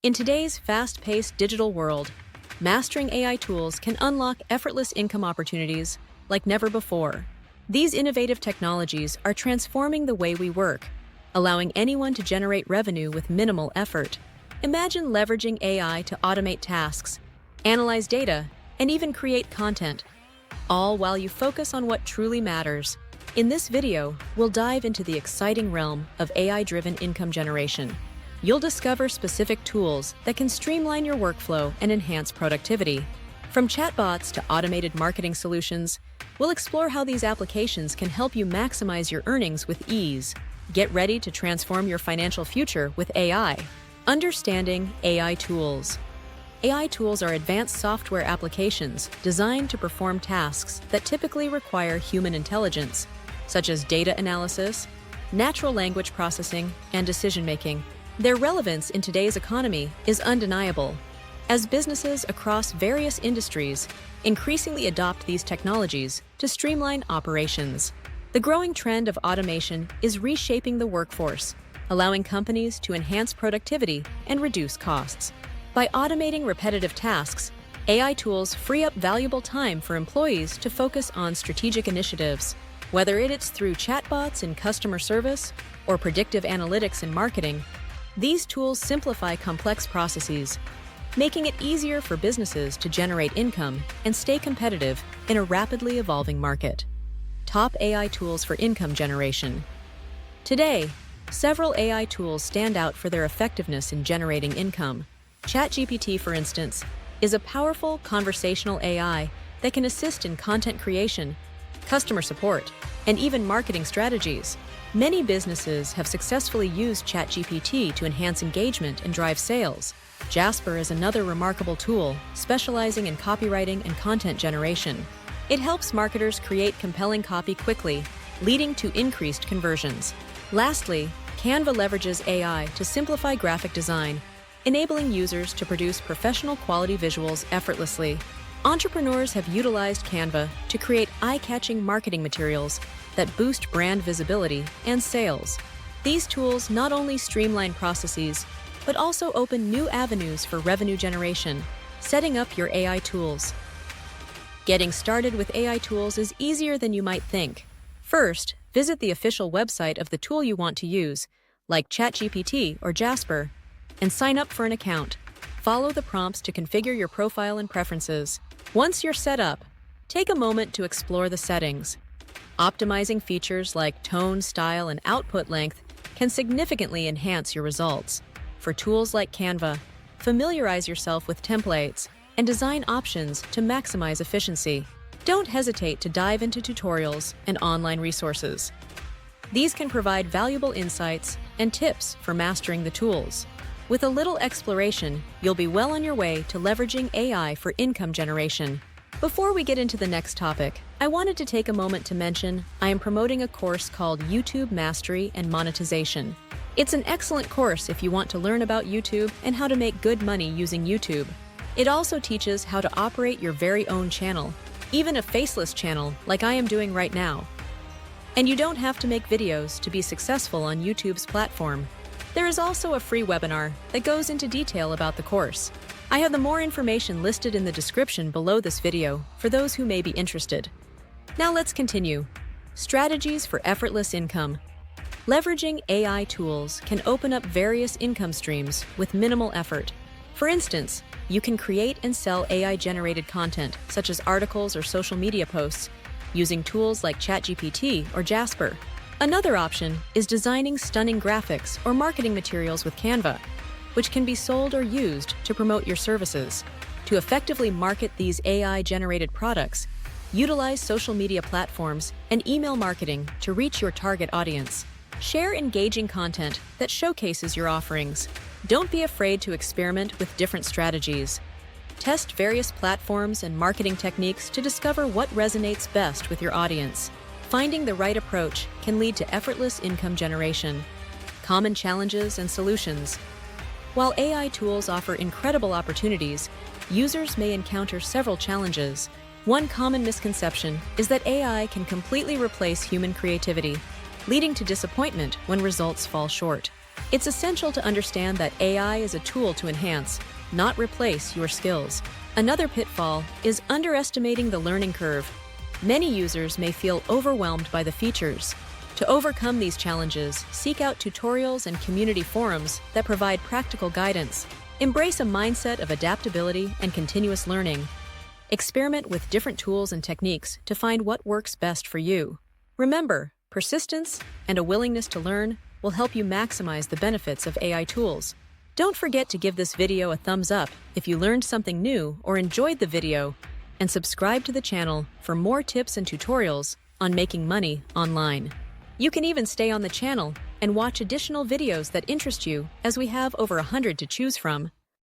In today's fast-paced digital world, mastering AI tools can unlock effortless income opportunities like never before. These innovative technologies are transforming the way we work, allowing anyone to generate revenue with minimal effort. Imagine leveraging AI to automate tasks, analyze data, and even create content, all while you focus on what truly matters. In this video, we'll dive into the exciting realm of AI-driven income generation. You'll discover specific tools that can streamline your workflow and enhance productivity. From chatbots to automated marketing solutions, we'll explore how these applications can help you maximize your earnings with ease. Get ready to transform your financial future with AI. Understanding AI tools. AI tools are advanced software applications designed to perform tasks that typically require human intelligence, such as data analysis, natural language processing, and decision-making. Their relevance in today's economy is undeniable, as businesses across various industries increasingly adopt these technologies to streamline operations. The growing trend of automation is reshaping the workforce, allowing companies to enhance productivity and reduce costs. By automating repetitive tasks, AI tools free up valuable time for employees to focus on strategic initiatives. Whether it's through chatbots in customer service or predictive analytics in marketing, these tools simplify complex processes, making it easier for businesses to generate income and stay competitive in a rapidly evolving market. Top AI tools for income generation. Today, several AI tools stand out for their effectiveness in generating income. ChatGPT, for instance, is a powerful conversational AI that can assist in content creation, customer support, and even marketing strategies. Many businesses have successfully used ChatGPT to enhance engagement and drive sales. Jasper is another remarkable tool, specializing in copywriting and content generation. It helps marketers create compelling copy quickly, leading to increased conversions. Lastly, Canva leverages AI to simplify graphic design, enabling users to produce professional quality visuals effortlessly. Entrepreneurs have utilized Canva to create eye-catching marketing materials that boost brand visibility and sales. These tools not only streamline processes, but also open new avenues for revenue generation. Setting up your AI tools. Getting started with AI tools is easier than you might think. First, visit the official website of the tool you want to use, like ChatGPT or Jasper, and sign up for an account. Follow the prompts to configure your profile and preferences. Once you're set up, take a moment to explore the settings. Optimizing features like tone, style, and output length can significantly enhance your results. For tools like Canva, familiarize yourself with templates and design options to maximize efficiency. Don't hesitate to dive into tutorials and online resources. These can provide valuable insights and tips for mastering the tools. With a little exploration, you'll be well on your way to leveraging AI for income generation. Before we get into the next topic, I wanted to take a moment to mention I am promoting a course called YouTube Mastery and Monetization. It's an excellent course if you want to learn about YouTube and how to make good money using YouTube. It also teaches how to operate your very own channel, even a faceless channel like I am doing right now. And you don't have to make videos to be successful on YouTube's platform. There is also a free webinar that goes into detail about the course. I have the more information listed in the description below this video for those who may be interested. Now let's continue. Strategies for effortless income. Leveraging AI tools can open up various income streams with minimal effort. For instance, you can create and sell AI-generated content, such as articles or social media posts, using tools like ChatGPT or Jasper. Another option is designing stunning graphics or marketing materials with Canva, which can be sold or used to promote your services. To effectively market these AI-generated products, utilize social media platforms and email marketing to reach your target audience. Share engaging content that showcases your offerings. Don't be afraid to experiment with different strategies. Test various platforms and marketing techniques to discover what resonates best with your audience. Finding the right approach can lead to effortless income generation. Common challenges and solutions. While AI tools offer incredible opportunities, users may encounter several challenges. One common misconception is that AI can completely replace human creativity, leading to disappointment when results fall short. It's essential to understand that AI is a tool to enhance, not replace your skills. Another pitfall is underestimating the learning curve. Many users may feel overwhelmed by the features. To overcome these challenges, seek out tutorials and community forums that provide practical guidance. Embrace a mindset of adaptability and continuous learning. Experiment with different tools and techniques to find what works best for you. Remember, persistence and a willingness to learn will help you maximize the benefits of AI tools. Don't forget to give this video a thumbs up if you learned something new or enjoyed the video, and subscribe to the channel for more tips and tutorials on making money online. You can even stay on the channel and watch additional videos that interest you, as we have over 100 to choose from.